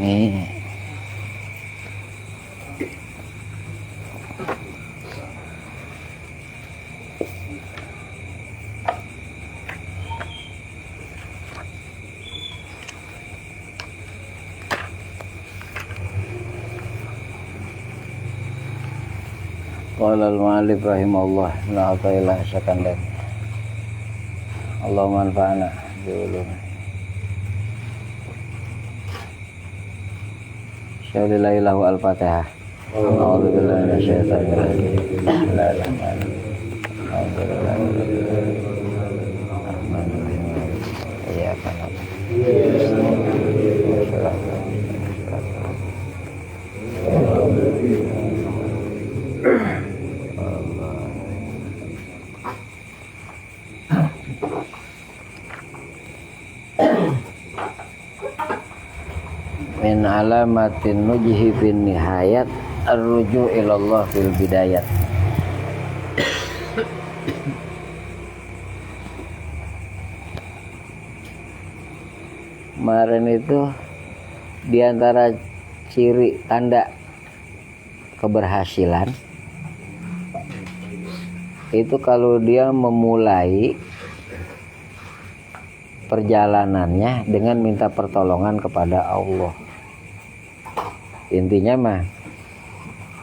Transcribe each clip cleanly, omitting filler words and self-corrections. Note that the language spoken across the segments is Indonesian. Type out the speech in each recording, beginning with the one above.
Ini qala al-mu'allif rahimahullah la ilaha illallah Allahumma anfa'na bi ulumi Syaulillahi al-Fatihah. A'udzu billahi minasyaitonir rajim. Bismillahirrahmanirrahim. Iyyaka min alamatin nujhi fin nihayat ar-ruju' ilallah fil bidayat. Kemarin itu diantara ciri tanda keberhasilan itu kalau dia memulai perjalanannya dengan minta pertolongan kepada Allah. Intinya mah,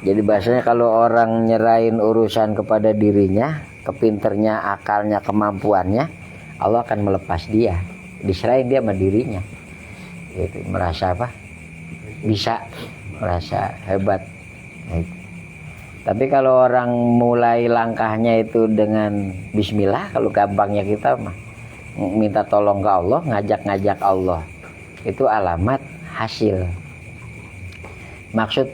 jadi bahasanya kalau orang nyerahin urusan kepada dirinya, kepinternya, akalnya, kemampuannya, Allah akan melepas dia, diserahin dia sama dirinya. Gitu, merasa apa? Bisa, merasa hebat. Gitu. Tapi kalau orang mulai langkahnya itu dengan Bismillah, kalau gampangnya kita mah minta tolong ke Allah, ngajak-ngajak Allah, itu alamat hasil. Maksud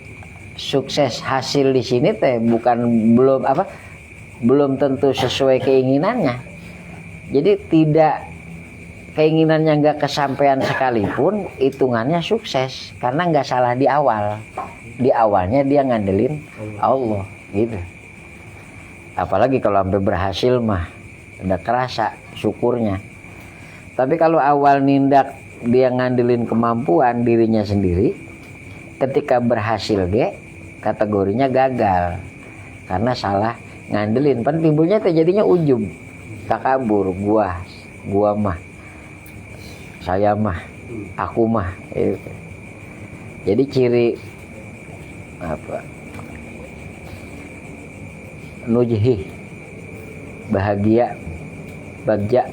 sukses hasil di sini teh bukan belum tentu sesuai keinginannya. Jadi tidak, keinginannya nggak kesampaian sekalipun hitungannya sukses karena nggak salah di awal. Di awalnya dia ngandelin Allah gitu. Apalagi kalau sampai berhasil mah udah kerasa syukurnya. Tapi kalau awal nindak dia ngandelin kemampuan dirinya sendiri, ketika berhasil kategorinya gagal karena salah ngandelin. Pan timbulnya terjadinya ujub, takabur, gua mah, saya mah, aku mah. Jadi ciri apa? Nujhi, bahagia, bagja,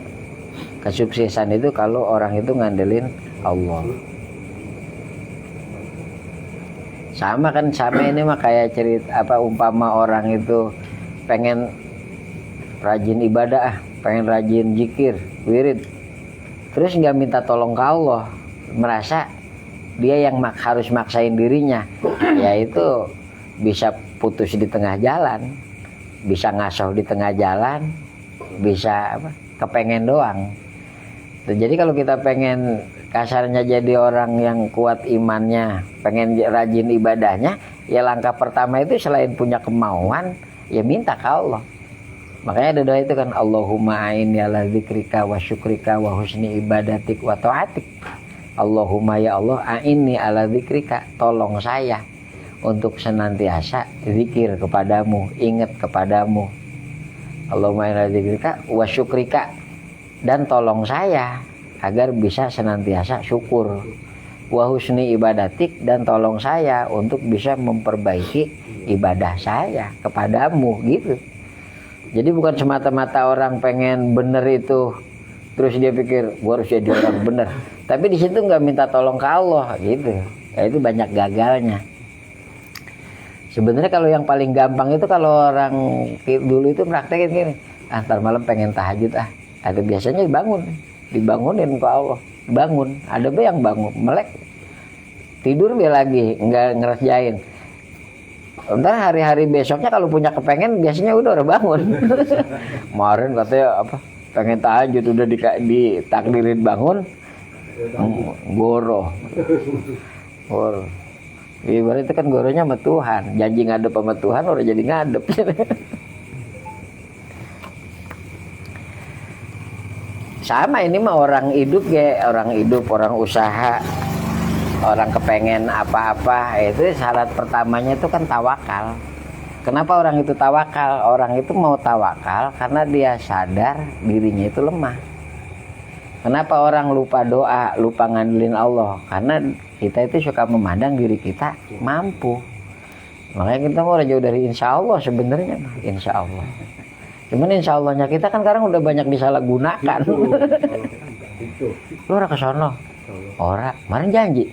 kesuksesan itu kalau orang itu ngandelin Allah. Sama ini mah kayak cerita umpama orang itu pengen rajin ibadah, pengen rajin zikir, wirid, terus nggak minta tolong ke Allah, merasa dia yang harus maksain dirinya, yaitu bisa putus di tengah jalan, bisa ngasoh di tengah jalan, bisa kepengen doang. Jadi kalau kita pengen kasarnya jadi orang yang kuat imannya, pengen rajin ibadahnya, ya langkah pertama itu selain punya kemauan, ya minta ke Allah. Makanya ada doa itu kan, Allahumma a'inni ala dzikrika wa syukrika wa husni ibadatik wa ta'atik. Allahumma ya Allah, a'inni ala dzikrika, tolong saya untuk senantiasa zikir kepadamu, ingat kepadamu. Allahumma a'inni ala dzikrika wa syukrika, dan tolong saya agar bisa senantiasa syukur. Wa husni ibadatik, dan tolong saya untuk bisa memperbaiki ibadah saya kepadamu gitu. Jadi bukan semata-mata orang pengen bener itu terus dia pikir gua harus jadi orang bener, tapi di situ nggak minta tolong ke Allah gitu. Ya itu banyak gagalnya. Sebenarnya kalau yang paling gampang itu kalau orang dulu itu praktekin gini, ntar malam pengen tahajud ada biasanya dibangunin ke Allah, bangun, ada yang bangun melek, tidur dia lagi nggak ngerjain. Ntar hari-hari besoknya kalau punya kepengen biasanya udah bangun. Kemarin katanya apa, pengen tahajud udah ditakdirin bangun, goro. Ibarat itu kan goronya sama Tuhan, janji ngadep sama Tuhan udah jadi ngadep. Sama ini mah orang hidup ya, orang usaha, orang kepengen apa-apa, itu syarat pertamanya itu kan tawakal. Kenapa orang itu tawakal? Orang itu mau tawakal karena dia sadar dirinya itu lemah. Kenapa orang lupa doa, lupa ngandelin Allah? Karena kita itu suka memandang diri kita mampu. Makanya kita mau jauh dari insya Allah sebenarnya, insya Allah. Cuman insya Allahnya kita kan sekarang udah banyak disalahgunakan. Lu orang kesono, orang kemarin janji.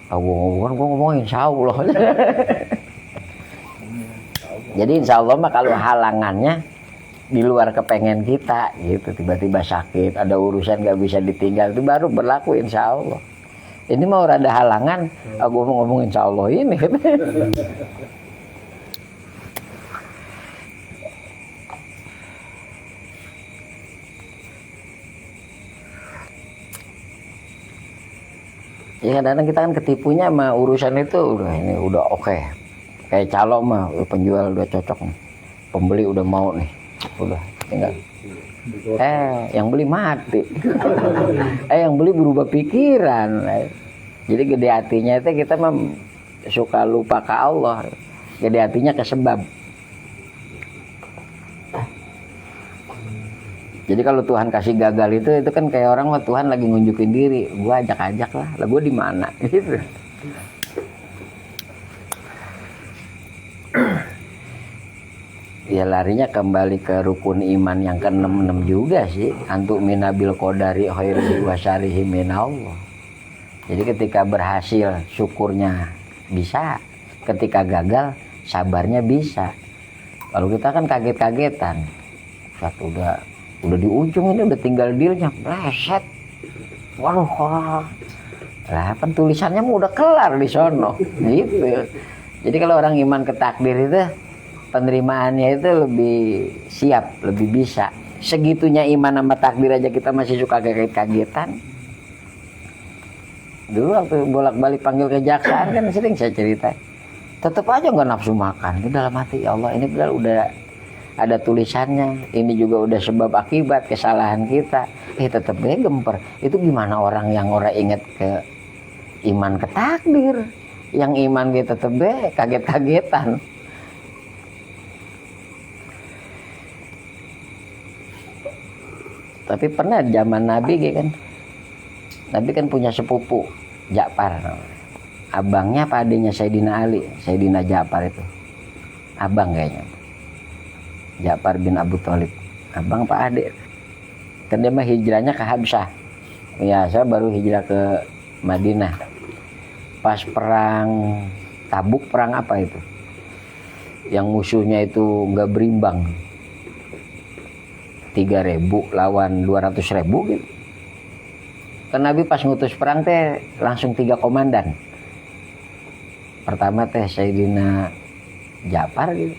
Gue ngomong insya Allah. Jadi insya Allah mah kalau halangannya di luar kepengen kita gitu, tiba-tiba sakit, ada urusan gak bisa ditinggal, itu baru berlaku insya Allah. Ini mau ada halangan, gue mau ngomong insya Allah ini. Ya kadang-kadang kita kan ketipunya sama urusan itu udah oke. Kayak calo mah penjual udah cocok nih. Pembeli udah mau nih. Udah tinggal. Yang beli mati. Yang beli berubah pikiran. Jadi gede hatinya itu kita mah suka lupa ke Allah. Gede hatinya ke sebab. Jadi kalau Tuhan kasih gagal itu kan kayak orang mah Tuhan lagi nunjukin diri, gua ajak-ajak lah gua di mana gitu. Ya larinya kembali ke rukun iman yang ke-6 juga sih, antu minabil qadari khairihi wa syarrihi minallah. Jadi ketika berhasil syukurnya bisa, ketika gagal sabarnya bisa. Kalau kita kan kaget-kagetan, satu udah di ujung ini udah tinggal dealnya, reset. Waduh, lah kan tulisannya mah udah kelar di sono, gitu. Jadi kalau orang iman ke takdir itu penerimaannya itu lebih siap, lebih bisa. Segitunya iman sama takdir aja kita masih suka kaget-kagetan. Dulu waktu bolak-balik panggil kejaksaan kan sering saya cerita, tetap aja nggak nafsu makan. Di dalam hati ya Allah ini benar udah ada tulisannya, ini juga udah sebab akibat kesalahan kita, tetap aja gemper. Itu gimana orang yang inget ke iman ke takdir, yang iman kita tetap kaget-kagetan. Tapi pernah zaman Nabi kan, Nabi kan punya sepupu Ja'far, abangnya apa adiknya Sayyidina Ali, Sayyidina Ja'far itu, abang kayaknya. Ja'far bin Abu Thalib, abang pak adik. Kan dia mah hijrahnya ke Habsyah. Ya saya baru hijrah ke Madinah. Pas perang Tabuk, perang apa itu? Yang musuhnya itu nggak berimbang. 3.000 lawan 200.000 gitu. Kan Nabi pas ngutus perang teh langsung 3 komandan. Pertama teh Sayyidina Ja'far gitu.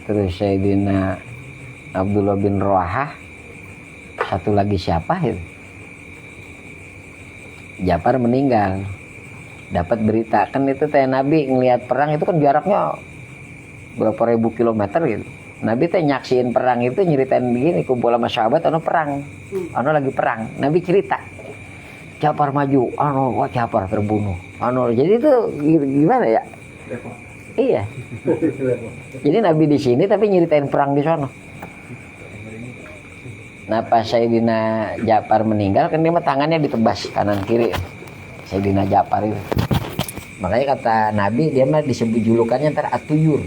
Terus Sayyidina Abdullah bin Rawahah, satu lagi siapa itu? Ja'far meninggal. Dapat berita kan itu teh Nabi ngelihat perang itu kan jaraknya berapa ribu kilometer gitu. Nabi teh nyaksiin perang itu nyeritain begini, kumpul sama sahabat ono perang. Ono lagi perang. Nabi cerita. Ja'far maju, wah Ja'far terbunuh. Jadi itu gimana ya? Iya. Jadi Nabi di sini tapi nyeritain perang di sana. Nah pas Sayyidina Ja'far meninggal kan dia mah tangannya ditebas kanan kiri. Sayyidina Ja'far itu. Makanya kata Nabi dia mah disebut julukannya ntar At-Tuyur.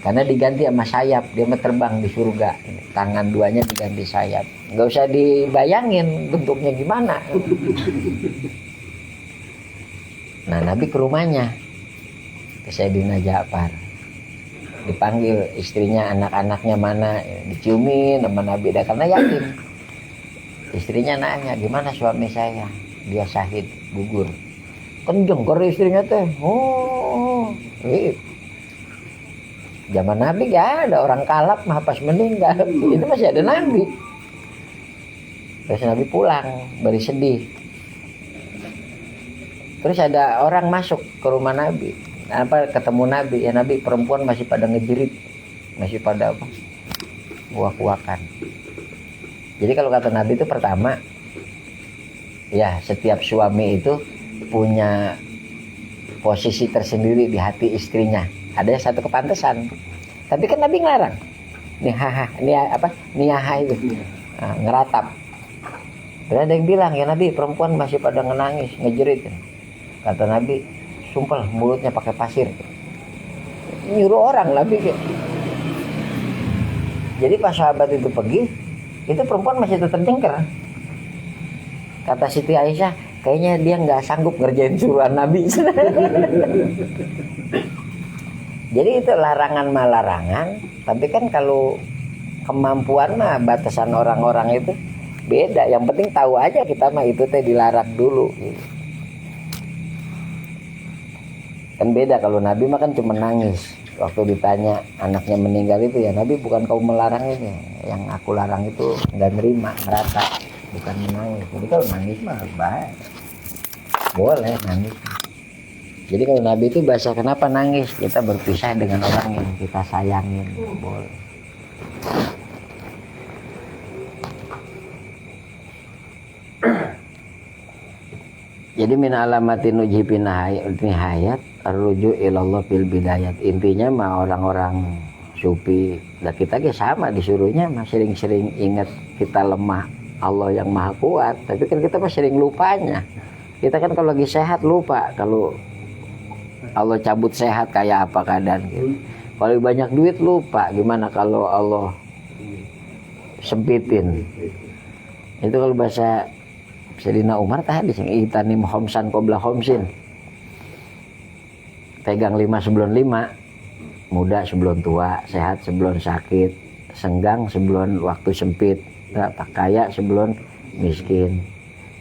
Karena diganti sama sayap, dia mah terbang di surga. Tangan duanya diganti sayap. Nggak usah dibayangin bentuknya gimana. Nah Nabi ke rumahnya, ke Sayyidina Ja'far. Dipanggil istrinya, anak-anaknya mana, diciumin sama Nabi. Karena yakin. Istrinya nanya, gimana suami saya? Dia syahid, gugur. Kan jengker istrinya teh. Gitu. Zaman Nabi gak ada orang kalap mah pas meninggal. Itu masih ada Nabi. Terus Nabi pulang, beri sedih. Terus ada orang masuk ke rumah Nabi. Ketemu Nabi, ya Nabi perempuan masih pada ngejerit. Masih pada apa? Kuak-kuakan. Jadi kalau kata Nabi itu pertama, ya setiap suami itu punya posisi tersendiri di hati istrinya. Ada satu kepantesan. Tapi kan Nabi ngelarang. Niyaha itu. Nah, ngeratap. Terus ada yang bilang, ya Nabi perempuan masih pada nangis, ngejerit. Kata Nabi, sumpel mulutnya pakai pasir. Nyuruh orang Nabi. Jadi pas sahabat itu pergi, itu perempuan masih tetap jengker. Kata Siti Aisyah, kayaknya dia nggak sanggup ngerjain suruhan Nabi. Jadi itu larangan mah larangan, tapi kan kalau kemampuan mah batasan orang-orang itu beda. Yang penting tahu aja kita mah itu teh dilarang dulu. Kan beda kalau Nabi mah kan cuma nangis. Waktu ditanya anaknya meninggal itu, ya Nabi bukan kau melarang ini, yang aku larang itu nggak nerima, ngerata, bukan menangis. Jadi kalau nangis mah baik, boleh nangis. Jadi kalau Nabi itu bahasa kenapa nangis? Kita berpisah dengan orang yang kita sayangin. Boleh. Jadi min alamatin ujibin nihayat arruju ilallah fil bidayat. Intinya mah orang-orang sufi, dan kita ge sama disuruhnya mah sering-sering ingat kita lemah, Allah yang maha kuat. Tapi kan kita mah sering lupanya. Kita kan kalau lagi sehat lupa kalau Allah cabut sehat kayak apa keadaan gitu. Kalau banyak duit lupa gimana kalau Allah sempitin. Itu kalau bahasa Sayyidina Umar tadi itanim khomsan qabla khomsin. Pegang 5 sebelum 5. Muda sebelum tua, sehat sebelum sakit, senggang sebelum waktu sempit, kaya sebelum miskin.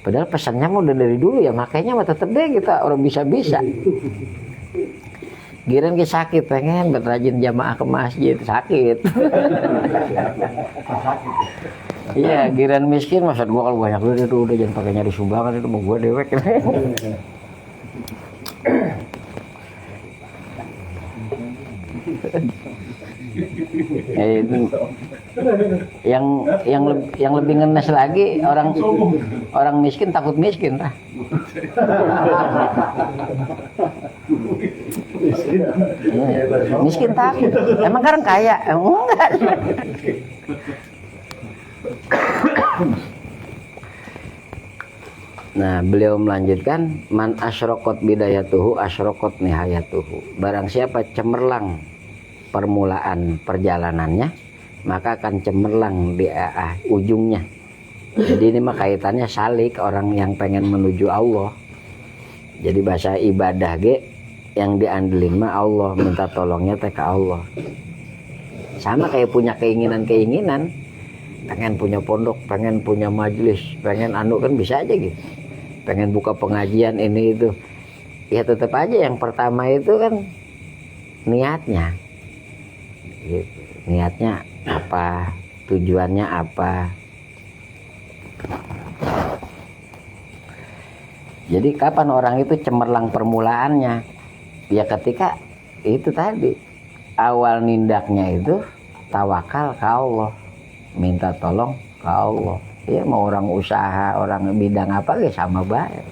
Padahal pesannya mau udah dari dulu ya, makanya mah tetep deh kita orang bisa-bisa. Giran ke sakit pengen berrajin jamaah ke masjid, sakit. Iya, giran miskin maksud gua kalau banyak duit itu udah jangan pakai nyari sumbangan, itu mau gua dewek. Yang lebih ngenes lagi orang miskin takut miskin lah. Miskin takut. Emang sekarang kaya? Enggak. Nah, beliau melanjutkan, man asyraqat bidayatuhu asyraqat nihayatuhu. Barang siapa cemerlang permulaan perjalanannya, maka akan cemerlang di ujungnya. Jadi ini mah kaitannya salik, orang yang pengen menuju Allah. Jadi bahasa ibadah ge yang diandelin mah Allah, minta tolongnya teh ke Allah. Sama kayak punya keinginan-keinginan, pengen punya pondok, pengen punya majelis, pengen anu kan bisa aja gitu. Pengen buka pengajian ini itu. Ya tetap aja yang pertama itu kan niatnya. Gitu. Niatnya apa? tujuannya apa. Jadi kapan orang itu cemerlang permulaannya? Ya ketika itu tadi, awal nindaknya itu tawakal ke Allah, minta tolong ke Allah. Ya mau orang usaha, orang bidang apa ya sama baik.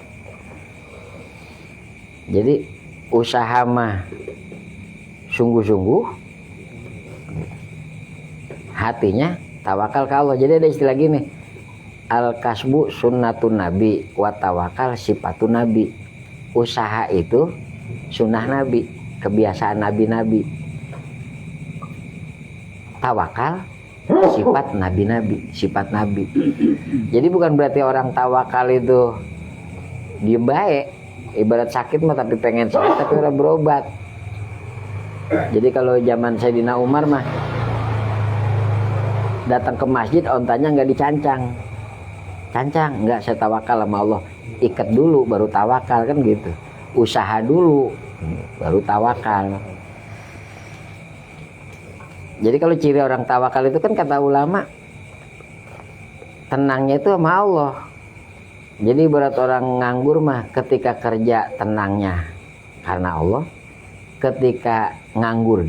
Jadi usaha mah sungguh-sungguh, hatinya tawakal ke Allah. Jadi ada istilah gini, al-kasbu sunnatun nabi wa tawakal sifatun nabi. Usaha itu sunnah nabi, kebiasaan nabi-nabi. Tawakal sifat nabi-nabi, sifat nabi. Jadi bukan berarti orang tawakal itu dia baik, ibarat sakit mah tapi pengen sakit tapi orang berobat. Jadi kalau zaman Sayyidina Umar mah datang ke masjid ontanya nggak dicancang, nggak, saya tawakal sama Allah, ikat dulu baru tawakal, kan gitu. Usaha dulu baru tawakal. Jadi kalau ciri orang tawakal itu kan kata ulama, tenangnya itu sama Allah. Jadi berat orang nganggur mah ketika kerja tenangnya karena Allah, ketika nganggur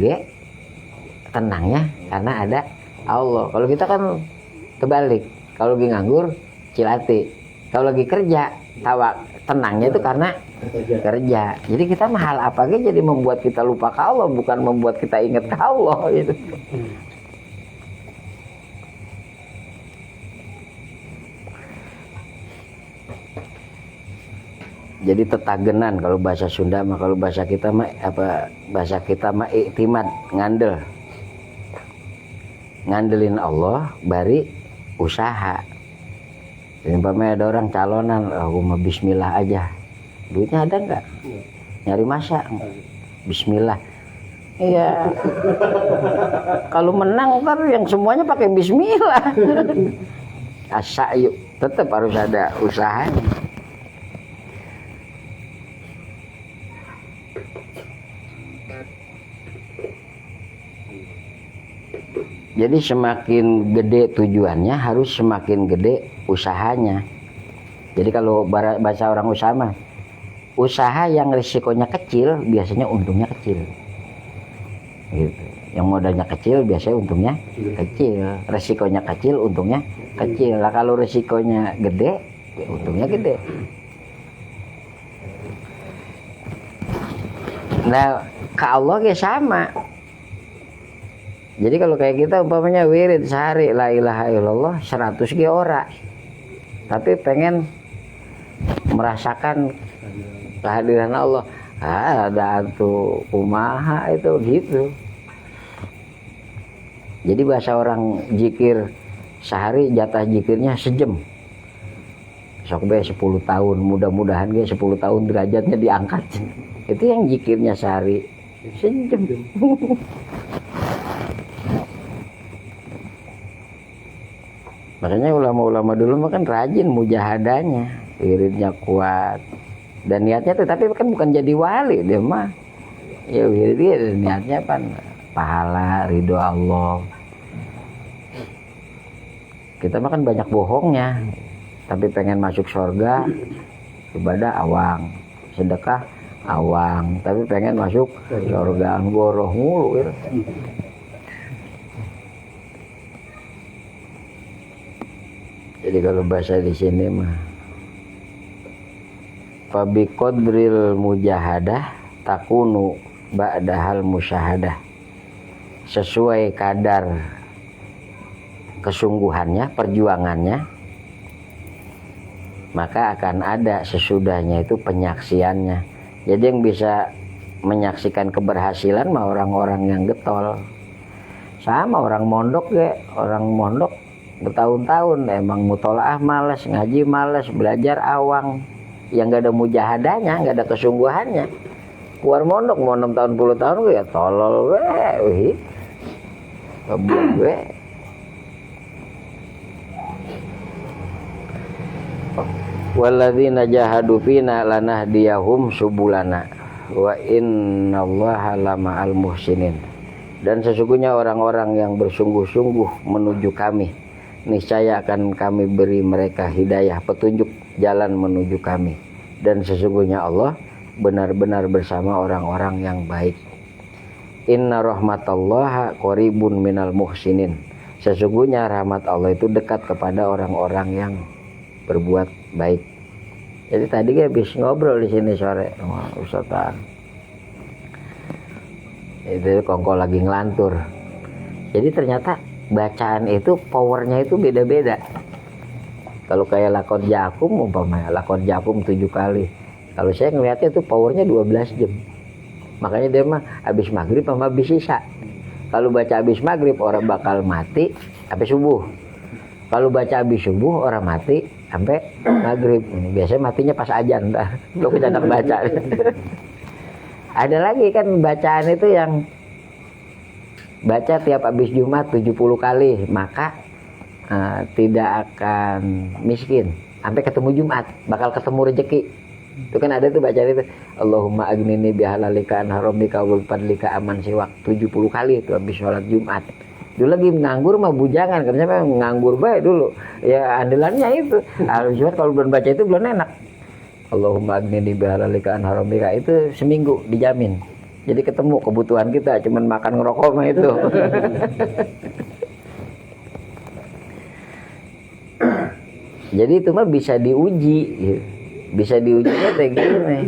tenangnya karena ada Allah. Kalau kita kan kebalik, kalau lagi nganggur cilati, kalau lagi kerja tenangnya itu karena kerja. Jadi kita mahal apa jadi membuat kita lupa ke Allah, bukan membuat kita ingat ke Allah gitu. Jadi tetagenan kalau bahasa Sunda mah, kalau bahasa kita mah iktimad, ngandelin Allah bari usaha. Dan umpamanya ada orang calonan, aku mah bismillah aja. Duitnya ada enggak? Nyari masa. Bismillah. Iya. Kalau menang kan yang semuanya pakai bismillah. Asa yuk, tetap harus ada usahanya. Jadi semakin gede tujuannya harus semakin gede usahanya. Jadi kalau bahasa orang usaha mah, usaha yang risikonya kecil biasanya untungnya kecil. Gitu. Yang modalnya kecil biasanya untungnya kecil. Risikonya kecil, untungnya kecil. Lah kalau risikonya gede, ya untungnya gede. Nah, ke Allah ya sama. Jadi kalau kayak kita umpamanya wirid sehari la ilaha illallah 100 ora. Tapi pengen merasakan kehadiran Allah. Ada tuh kumaha itu gitu. Jadi bahasa orang zikir sehari jatah zikirnya sejam. Sok be 10 tahun, mudah-mudahan dia 10 tahun derajatnya diangkat. Itu yang zikirnya sehari sejam. Makanya ulama-ulama dulu mah kan rajin mujahadanya, wiridnya kuat dan niatnya tuh, tapi kan bukan jadi wali dia mah. Ya wiridnya niatnya kan pahala, ridho Allah. Kita mah kan banyak bohongnya, tapi pengen masuk surga, ibadah awang, sedekah awang, tapi pengen masuk surga goroh mulu gitu. Jadi kalau bahasa di sini mah fabi qadril mujahadah takunu ba'dahal musyahadah. Sesuai kadar kesungguhannya, perjuangannya, maka akan ada sesudahnya itu penyaksiannya. Jadi yang bisa menyaksikan keberhasilan mah orang-orang yang getol. Sama orang mondok orang mondok bertahun-tahun emang mutolaah males, ngaji males, belajar awang, yang gak ada mujahadahnya, gak ada kesungguhannya. Keluar mondok mau 6 tahun 10 tahun gue ya tolol gue, ngebuat gue. Walladzina jahadu fina lanahdiyahum subulana wa innallaha lama'al muhsinin. Dan sesungguhnya orang-orang yang bersungguh-sungguh menuju kami, niscaya akan kami beri mereka hidayah, petunjuk jalan menuju kami. Dan sesungguhnya Allah benar-benar bersama orang-orang yang baik. Inna rahmatallaha qaribun minal muhsinin. Sesungguhnya rahmat Allah itu dekat kepada orang-orang yang berbuat baik. Jadi tadi habis ngobrol di sini sore sama Ustaz Taan. Itu kongko lagi ngelantur. Jadi ternyata bacaan itu powernya itu beda-beda. Kalau kayak lakon jakum umpamanya, lakon jakum 7 kali. Kalau saya ngelihatnya itu powernya 12 jam. Makanya dia mah habis maghrib sama habis isya. Kalau baca habis maghrib orang bakal mati sampai subuh. Kalau baca habis subuh orang mati sampai maghrib. Biasanya matinya pas azan dah. Lo kita nak baca. Ada lagi kan bacaan itu yang baca tiap habis Jumat 70 kali, maka tidak akan miskin sampai ketemu Jumat, bakal ketemu rezeki. Itu kan ada tuh bacaan itu, Allahumma agnini bihalalika an haramika wa fadlika aman siwak 70 kali itu habis sholat Jumat. Dulu lagi nganggur mah bujangan, karena memang nganggur baik dulu. Ya andalannya itu. Jumat kalau belum baca itu belum enak. Allahumma agnini bihalalika an haramika itu seminggu dijamin. Jadi ketemu kebutuhan kita, cuman makan ngerokok mah itu. Jadi itu mah bisa diuji. Bisa diujinya kayak gini.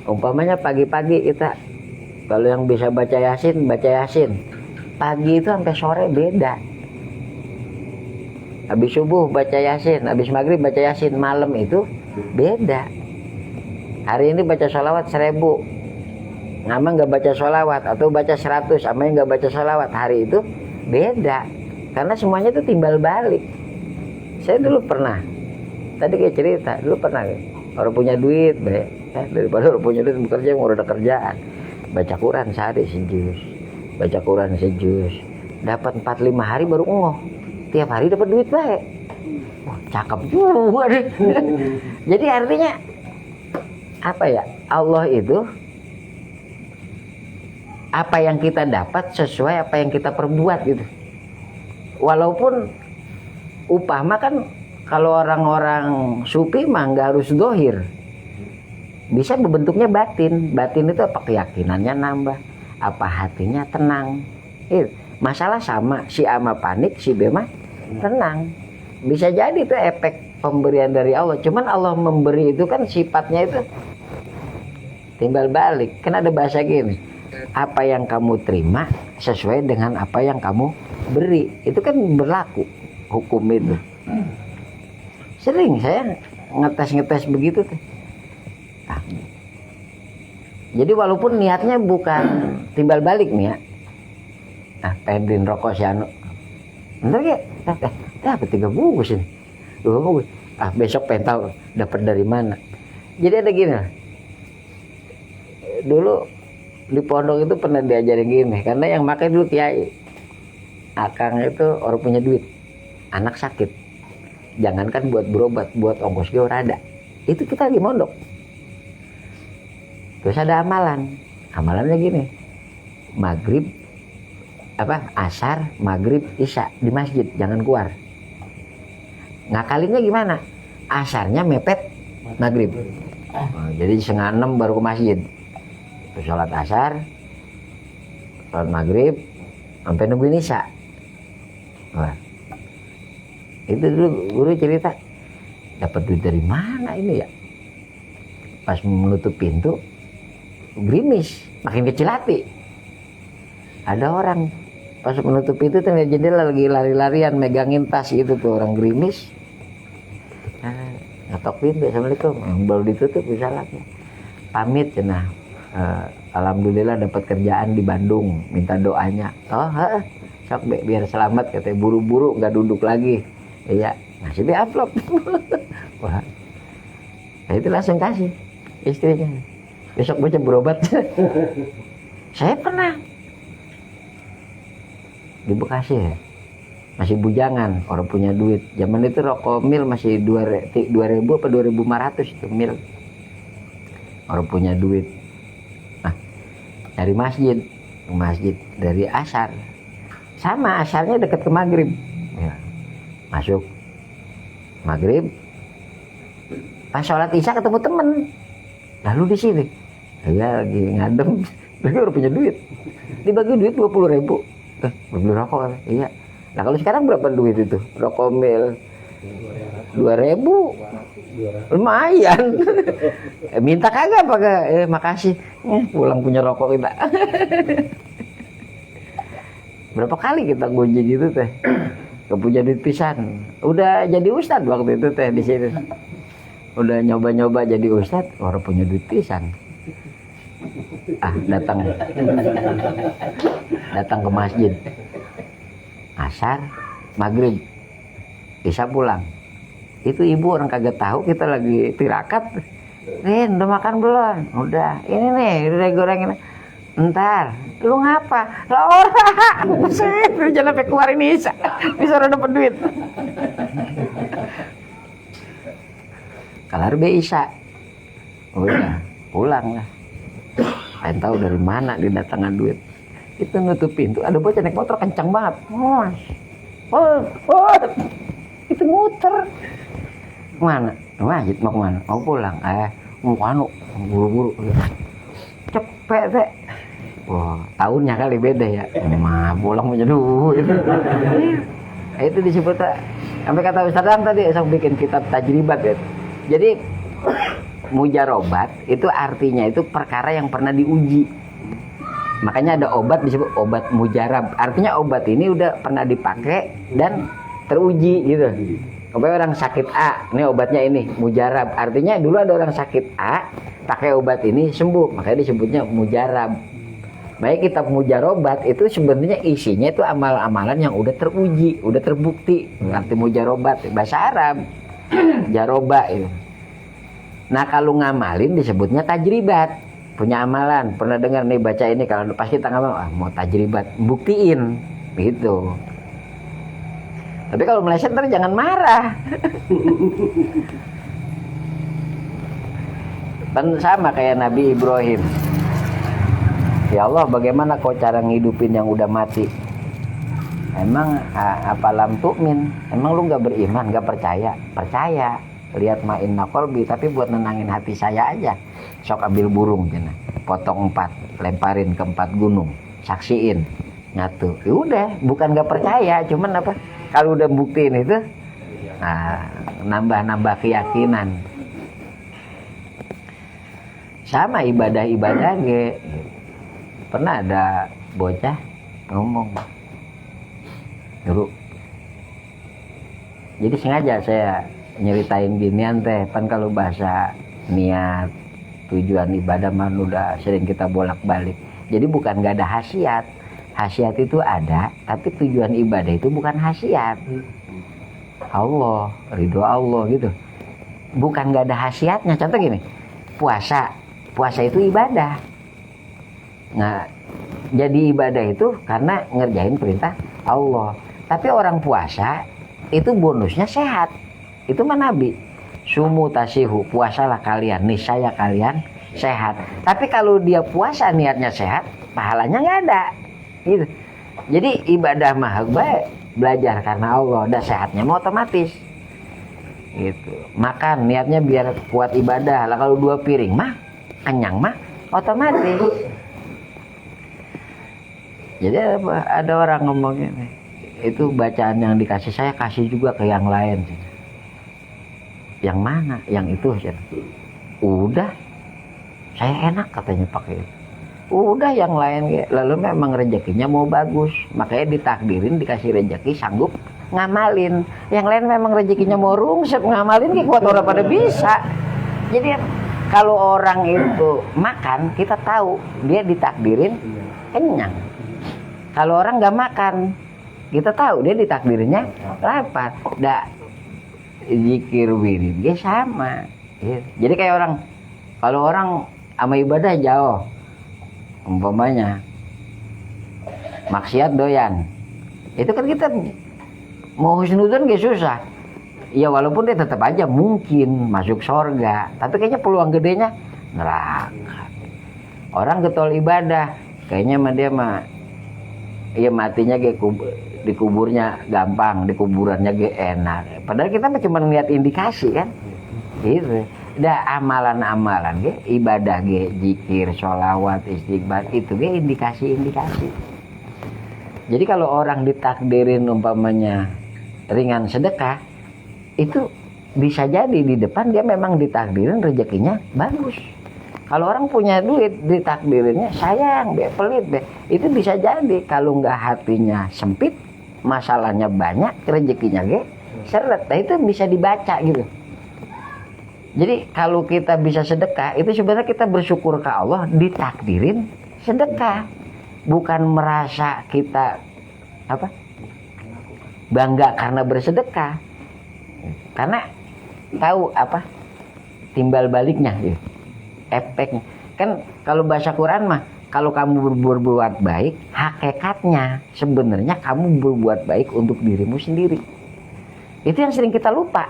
Umpamanya pagi-pagi kita, kalau yang bisa baca Yasin, baca Yasin. Pagi itu sampai sore beda. Habis subuh baca Yasin, habis maghrib baca Yasin, malam itu beda. Hari ini baca sholawat 1000, nama nggak baca sholawat, atau baca 100, sama yang nggak baca sholawat, hari itu beda. Karena semuanya itu timbal balik. Saya dulu pernah, tadi kayak cerita, dulu pernah orang punya duit, daripada orang punya duit bekerja, mau ada kerjaan, baca Quran sehari sejus, baca Quran sejus, dapat 4-5 hari baru ngoh, tiap hari dapat duit baik. Wah, cakep juga deh. Jadi artinya apa ya? Allah itu apa yang kita dapat sesuai apa yang kita perbuat gitu. Walaupun upah mah kan kalau orang-orang sufi mah nggak harus dohir, bisa berbentuknya batin. Batin itu apa? Keyakinannya nambah, apa hatinya tenang. Masalah sama, si A mah panik, si B mah tenang. Bisa jadi itu efek pemberian dari Allah. Cuman Allah memberi itu kan sifatnya itu timbal balik. Kan ada bahasa gini, apa yang kamu terima sesuai dengan apa yang kamu beri. Itu kan berlaku hukum itu. Sering saya ngetes begitu tuh. Jadi walaupun niatnya bukan timbal balik nih ya. Pengen beliin rokok si Anu. Bentar ya, dapat 3 bungkus ini. 2 bungkus. Besok pengen tahu dapat dari mana. Jadi ada gini. Dulu di pondok itu pernah diajarin gini, karena yang makai dulu kiai. Akang itu orang punya duit, anak sakit. Jangankan buat berobat, buat ongkos dia rada. Itu kita lagi mondok. Terus ada amalan. Amalannya gini. Maghrib asar, maghrib, isya di masjid, jangan keluar. Ngakalinnya gimana? Asarnya mepet maghrib. Jadi 5:30 baru ke masjid. Terus sholat asar, sholat maghrib, sampai nungguin isya. Wah. Itu dulu guru cerita, dapat duit dari mana ini ya? Pas menutup pintu, gerimis, makin kecil hati. Ada orang pas menutup pintu tuh jendela lagi lari-larian megangin tas gitu tuh, orang gerimis. Ngetok pintu, assalamualaikum, baru ditutup bisa lagi. Pamit cenah. Alhamdulillah dapat kerjaan di Bandung, minta doanya. Sok biar selamat katanya, buru-buru nggak duduk lagi. Iya, ngasih di amplop. Wah, nah itu langsung kasih istrinya. Besok baca berobat. Saya pernah di Bekasi ya, masih bujangan, orang punya duit. Zaman itu rokok mil masih 2.000 apa 2.500 itu mil. Orang punya duit. Nah, dari masjid ke masjid dari asar. Sama asarnya dekat ke maghrib. Ya. Masuk maghrib. Pas sholat isya ketemu temen. Lalu di sini. Saya lagi ngadem. Lagi udah punya duit. Dibagi duit 20.000. Beli rokok. Iya. Nah kalau sekarang berapa duit itu? Rokok mil 2.000. Lumayan. Minta kagak apa makasih. Pulang punya rokok kita. Berapa kali kita goji gitu teh, gak punya duit pisan. Udah jadi ustad waktu itu teh di sini. Udah nyoba-nyoba jadi ustad, orang punya duit pisan. Datang ke masjid. Asar, maghrib, isya pulang. Itu ibu orang kagak tahu kita lagi tirakat. Rin, udah makan belum? Udah. Ini nih, udah goreng ini. Ntar, lu ngapa? Lah orang, buset, jangan sampai keluar ini bisa udah dapet duit. Kelar Isya, udah pulang lah. Pengen tahu dari mana didatangkan duit. Itu nutup pintu, ada bocah naik motor kencang banget. Itu muter. Mana? Masjid mau kemana? Mau pulang? Mau buru-buru. Cepet deh. Wah, tahunnya kali beda ya. Pulang punya duit. Itu disebut sampai kata Ustaz tadi saya bikin kitab tajribat ya. Jadi mujarobat itu artinya itu perkara yang pernah diuji. Makanya ada obat disebut obat mujarab. Artinya obat ini udah pernah dipakai dan teruji gitu. Kayak orang sakit A, ini obatnya ini mujarab. Artinya dulu ada orang sakit A pakai obat ini sembuh, makanya disebutnya mujarab. Baik kitab mujarobat itu sebenarnya isinya itu amal-amalan yang udah teruji, udah terbukti. Arti mujarobat bahasa Arab, jaroba itu. Nah kalau ngamalin disebutnya tajribat, punya amalan. Pernah dengar nih baca ini kalau pas kita ngamal, mau tajribat, buktiin, gitu. Tapi kalau meleset ntar jangan marah. Kan sama kayak Nabi Ibrahim. Ya Allah, bagaimana kau cara ngidupin yang udah mati? Emang apalam tu'min? Emang lu gak beriman, gak percaya? Percaya. Lihat ma'inna qalbi, tapi buat nenangin hati saya aja. Sok ambil burung, jana. Potong 4, lemparin ke 4 gunung. Saksiin, nyatu. Ya udah, bukan gak percaya, cuman apa? Kalau udah buktiin itu, nambah-nambah keyakinan. Sama ibadah-ibadah pernah ada bocah ngomong guru, jadi sengaja saya nyeritain ginian teh, kan kalau bahasa niat tujuan ibadah mah udah sering kita bolak-balik. Jadi bukan gak ada khasiat, khasiat itu ada, tapi tujuan ibadah itu bukan khasiat. Allah, ridho Allah gitu, bukan gak ada khasiatnya. Contoh gini, puasa itu ibadah. Nah, jadi ibadah itu karena ngerjain perintah Allah. Tapi orang puasa itu bonusnya sehat. Itu mah Nabi. Sumu tasihu, puasalah kalian, niscaya kalian sehat. Tapi kalau dia puasa niatnya sehat, pahalanya nggak ada. Gitu. Jadi ibadah mah baik, belajar karena Allah, udah sehatnya mau otomatis. Gitu. Makan niatnya biar kuat ibadah. Lah kalau 2 piring mah kenyang mah otomatis. Jadi ada orang ngomong ini, itu bacaan yang dikasih saya kasih juga ke yang lain. Yang mana? Yang itu. Udah, saya enak katanya pakai itu. Udah yang lain, lalu memang rezekinya mau bagus, makanya ditakdirin dikasih rezeki sanggup ngamalin. Yang lain memang rezekinya mau rungsep, ngamalin kuat orang pada bisa. Jadi kalau orang itu makan, kita tahu dia ditakdirin kenyang. Kalau orang nggak makan, kita tahu dia ditakdirnya lapar. Zikir wirid dia sama. Jadi kayak orang, kalau orang sama ibadah jauh, umpamanya maksiat doyan, itu kan kita mau husnudzon gak susah. Ya walaupun dia tetap aja mungkin masuk surga, tapi kayaknya peluang gedenya neraka. Orang getol ibadah, kayaknya mah dia mah iya matinya ge dikuburnya gampang, di kuburannya ge enak. Padahal kita mah cuma lihat indikasi kan. Gitu. Da amalan-amalan ge, ibadah ge, zikir, sholawat, istighfar itu ge indikasi-indikasi. Jadi kalau orang ditakdirin umpamanya ringan sedekah, itu bisa jadi di depan dia memang ditakdirin rezekinya bagus. Kalau orang punya duit ditakdirinnya sayang, pelit, itu bisa jadi kalau nggak hatinya sempit, masalahnya banyak, rezekinya ge seret. Nah itu bisa dibaca gitu. Jadi kalau kita bisa sedekah, itu sebenarnya kita bersyukur ke Allah ditakdirin sedekah, bukan merasa kita bangga karena bersedekah, karena tahu timbal baliknya gitu. Efeknya kan kalau bahasa Quran mah kalau kamu berbuat baik hakikatnya sebenarnya kamu berbuat baik untuk dirimu sendiri. Itu yang sering kita lupa.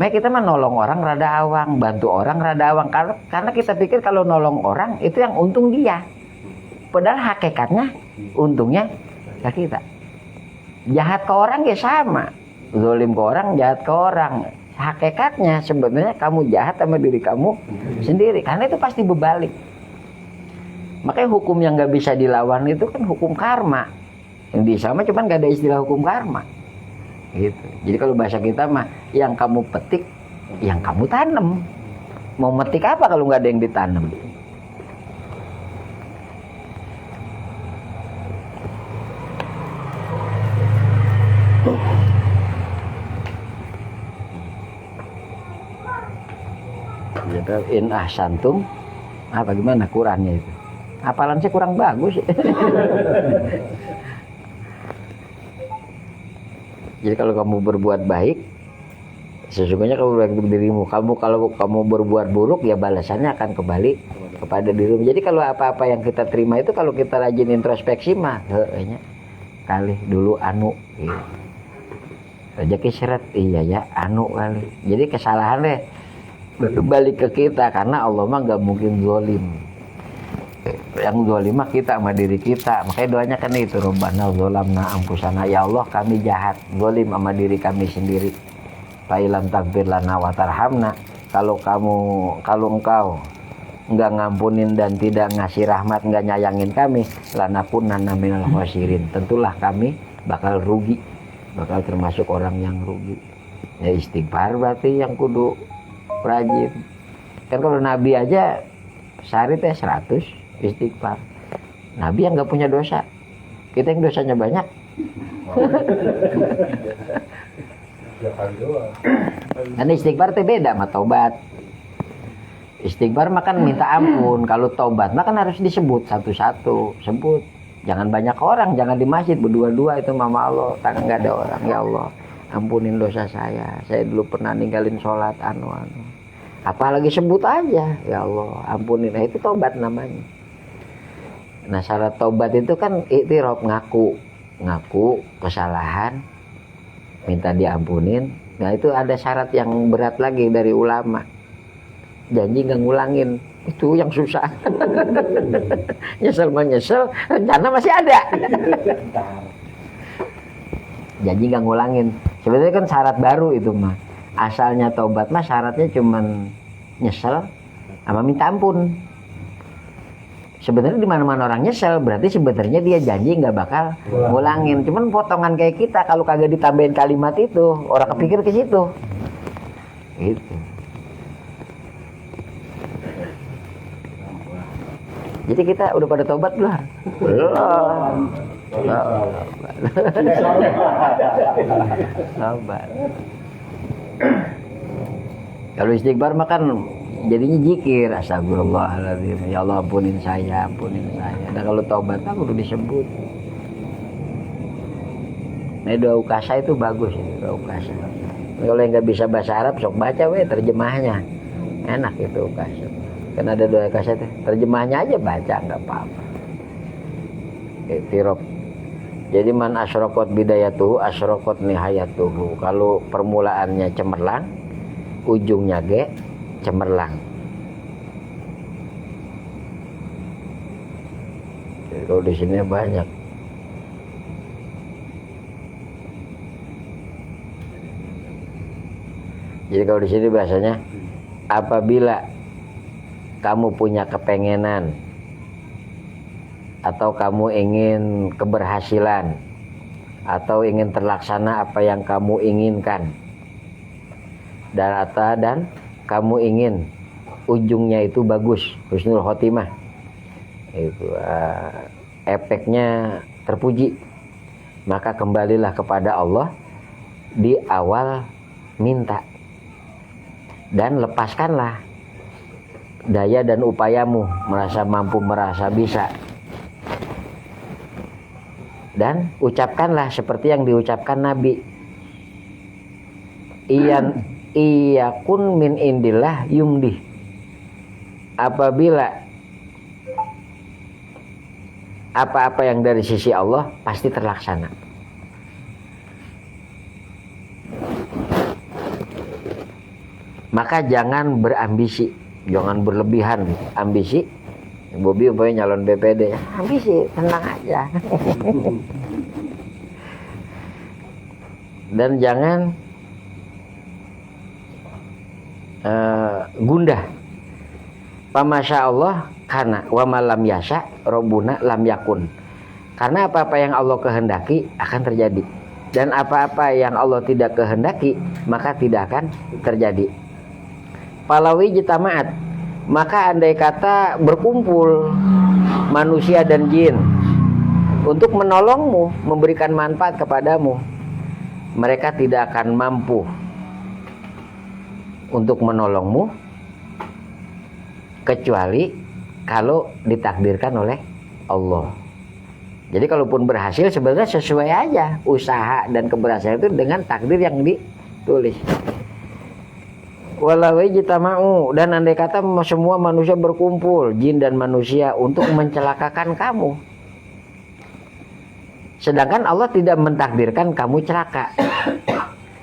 Makanya kita mah nolong orang rada awang, bantu orang rada awang karena kita pikir kalau nolong orang itu yang untung dia, padahal hakikatnya untungnya ke kita. Jahat ke orang ya sama, zalim ke orang, jahat ke orang. Hakikatnya sebenarnya kamu jahat sama diri kamu sendiri, karena itu pasti berbalik. Makanya hukum yang nggak bisa dilawan itu kan hukum karma. Yang di sama cuman nggak ada istilah hukum karma. Gitu. Jadi kalau bahasa kita mah yang kamu petik, yang kamu tanam. Mau metik apa kalau nggak ada yang ditanam? In ahsantum gimana Qurannya itu? Hafalan saya kurang bagus. Jadi kalau kamu berbuat baik, sesungguhnya kamu berbuat untuk dirimu. Kalau kamu berbuat buruk, ya balasannya akan kembali kepada dirimu. Jadi kalau apa-apa yang kita terima itu kalau kita rajin introspeksi mah, kali dulu gitu. Rezeki seret, iya ya kali. Jadi kesalahan deh balik ke kita, karena Allah mah nggak mungkin zalim. Yang zalim mah kita sama diri kita. Makanya doanya kan itu, Rabbana zalamna anfusana, ya Allah kami jahat, zalim sama diri kami sendiri. Fa ilam taghfir lana wa tarhamna, kalau engkau nggak ngampunin dan tidak ngasih rahmat, nggak nyayangin kami, lanakunanna minal khasirin, tentulah kami bakal rugi, bakal termasuk orang yang rugi. Ya istighfar berarti yang kudu rajin. Kan kalau Nabi aja sehari 100 istighfar. Nabi yang nggak punya dosa, kita yang dosanya banyak. Karena istighfar itu beda sama tobat. Istighfar makan minta ampun, kalau tobat makan harus disebut satu-satu, sebut. Jangan banyak orang, jangan di masjid berdua-dua itu mama Allah, tangan nggak ada orang. Ya Allah, ampunin dosa saya dulu pernah ninggalin sholat apalagi sebut aja, ya Allah ampunin. Nah itu tobat namanya. Nah syarat tobat itu kan iktiraf, ngaku kesalahan, minta diampunin. Nah itu ada syarat yang berat lagi dari ulama, janji nggak ngulangin. Itu yang susah. Nyesel rencana masih ada. Janji nggak ngulangin. Sebenarnya kan syarat baru itu mah. Asalnya taubat mah syaratnya cuman nyesel sama minta ampun. Sebenarnya di mana-mana orang nyesel, berarti sebenarnya dia janji nggak bakal ngulangin. Cuman potongan kayak kita, kalau kagak ditambahin kalimat itu, orang kepikir ke situ. Gitu. Jadi kita udah pada taubat belum? Belum. Taubat. Kalau istighfar makan jadinya zikir, astagfirullahaladzim, ya Allah ampunin saya. Dan kalau taubat kan udah disebut. Nah doa ukasa itu bagus itu, doa ukasa. Kalau yang nggak bisa bahasa Arab sok baca terjemahnya, enak itu ukasa. Kan ada doa ukasa itu, terjemahnya aja baca nggak apa-apa. Tirop. Jadi man asyraqat bidayatuhu asyraqat nihayatuhu. Kalau permulaannya cemerlang, ujungnya cemerlang. Kalau di sini banyak. Jadi kalau di sini bahasanya, apabila kamu punya kepengenan atau kamu ingin keberhasilan atau ingin terlaksana apa yang kamu inginkan dan kamu ingin ujungnya itu bagus, husnul khotimah, itu efeknya terpuji, maka kembalilah kepada Allah di awal minta dan lepaskanlah daya dan upayamu, merasa mampu, merasa bisa, dan ucapkanlah seperti yang diucapkan Nabi, iyakun min indillah yumdi. Apabila apa-apa yang dari sisi Allah pasti terlaksana. Maka jangan berambisi, jangan berlebihan ambisi. Bobi umpamanya nyalon BPD, ambisi, tenang aja. Dan jangan gundah. Pamasya Allah karena wa malam yasha robbuna lam yakun. Karena apa-apa yang Allah kehendaki akan terjadi, dan apa-apa yang Allah tidak kehendaki maka tidak akan terjadi. Palawi jitamaat, maka andai kata berkumpul manusia dan jin untuk menolongmu, memberikan manfaat kepadamu, mereka tidak akan mampu untuk menolongmu kecuali kalau ditakdirkan oleh Allah. Jadi kalaupun berhasil sebenarnya sesuai aja usaha dan keberhasilan itu dengan takdir yang ditulis. Walau jitama'u, dan andai kata semua manusia berkumpul, jin dan manusia, untuk mencelakakan kamu, sedangkan Allah tidak mentakdirkan kamu celaka,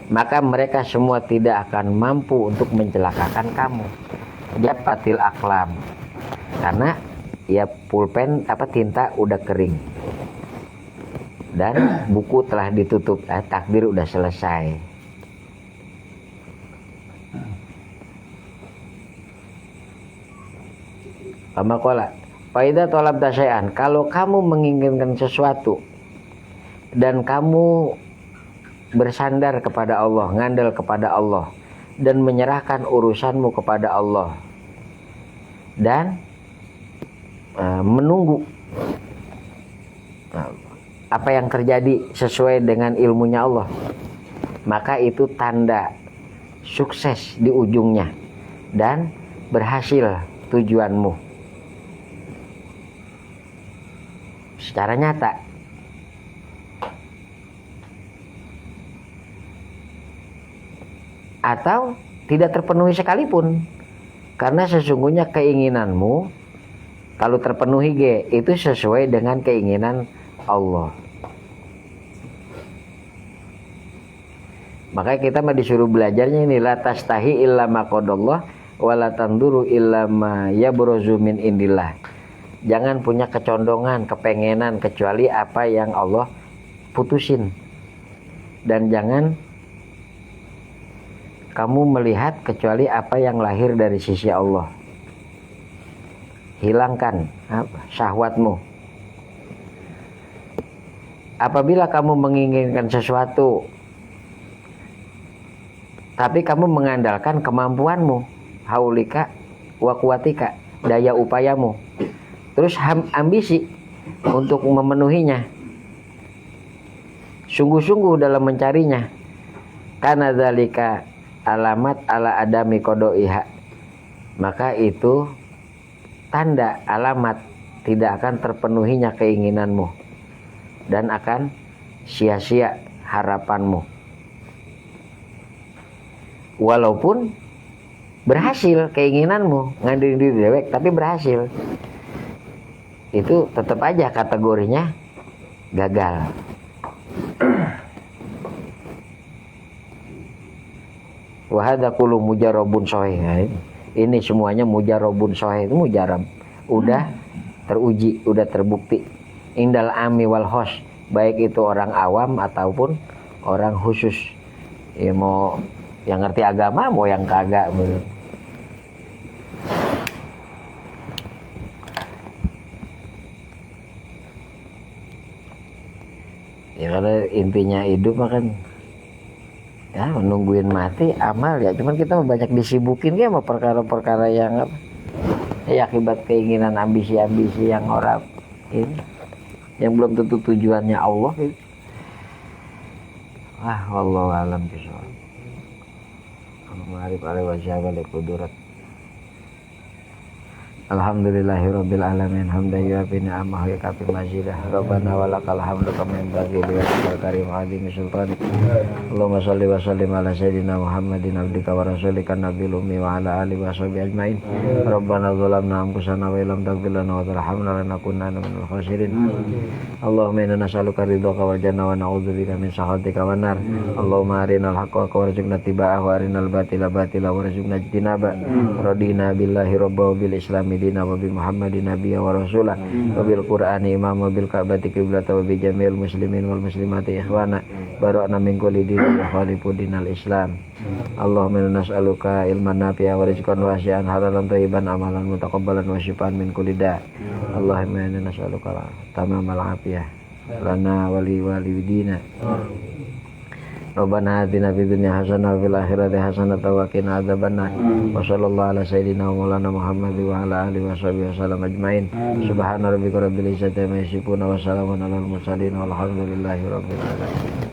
maka mereka semua tidak akan mampu untuk mencelakakan kamu. Japatil aklam, karena ya pulpen tinta udah kering dan buku telah ditutup, takdir udah selesai. Pamakola, faida tolab tasyai'an, kalau kamu menginginkan sesuatu dan kamu bersandar kepada Allah, ngandal kepada Allah, dan menyerahkan urusanmu kepada Allah, dan menunggu apa yang terjadi sesuai dengan ilmunya Allah, maka itu tanda sukses di ujungnya dan berhasil tujuanmu secara nyata. Atau tidak terpenuhi sekalipun, karena sesungguhnya keinginanmu kalau terpenuhi itu sesuai dengan keinginan Allah. Makanya kita mah disuruh belajarnya ini, la tastahi illa ma qadallah wa la tanduru illa ma yabruzu min indillah. Jangan punya kecondongan, kepengenan kecuali apa yang Allah putusin, dan jangan kamu melihat kecuali apa yang lahir dari sisi Allah. Hilangkan syahwatmu. Apabila kamu menginginkan sesuatu tapi kamu mengandalkan kemampuanmu, haulika wa kuwatika, daya upayamu, terus ambisi untuk memenuhinya, sungguh-sungguh dalam mencarinya, karena dzalika alamat ala adami kodoiha, maka itu tanda alamat tidak akan terpenuhinya keinginanmu dan akan sia-sia harapanmu. Walaupun berhasil keinginanmu, ngandelin diri dewek tapi berhasil, itu tetap aja kategorinya gagal. Wahada kulu mujarabun sohih. Ini semuanya mujarabun sohih, itu mujarab, udah teruji, udah terbukti. indal ami wal khos, baik itu orang awam ataupun orang khusus. Ya mau yang ngerti agama, mau yang kagak. Ya karena intinya hidup kan ya menungguin mati amal ya, cuman kita banyak disibukin ya sama perkara-perkara yang apa ya, akibat keinginan ambisi-ambisi yang orang ini yang belum tentu tujuannya Allah gitu. Wallahu alam bishawab. Ma'arif alaihi wasyabal qudurat. Alhamdulillahirabbil alamin hamdan yu'afi ni'amahu wa kafi mazidah. Rabbana walakal hamdu kama yanbaghi li wajhikal karim azimi sultanik. Allahumma shalli wa sallim ala sayyidina Muhammadin abdika wa rasulika nabiyil ummi wa ala alihi wa sahbihi ajmain. Rabbana zalamna anfusana wa illam taghfir lana wa tarhamna lanakunanna minal khasirin. Allahumma inna nas'aluka ridhaka wal janna wa na'udzubika min sakhatika wan nar. Allahumma arinal haqqa warzuqna ittiba'ahu wa arinal batila batila warzuqna ijtinaba. Radina billahi rabba wa bil islami dina wa bi Muhammadin nabiyya wa rasulah wa bil Qur'ani imam wa bil Ka'bati qiblata wa bi jami'il muslimin wal muslimati ikhwana bara'na min kulli dinin wa khalifu dinal Islam. Allahumma inna nas'aluka ilman nafi'an wa rizqan wasi'an halalan thayyiban amalan mutaqabbalan wa shifaan min kulli da'. Allahumma inna nas'aluka tamamal afiyah lana wa li walidina. Rabbana atina fid dunya hasanah wa fil akhirati hasanah wa qina adzabannar. Wa sallallahu ala sayyidina wa maulana Muhammad wa ala alihi washabihi wasallam ajmain. Subhana rabbika rabbil izzati amma yasifun wa salamun alal mursalin walhamdulillahi rabbil alamin.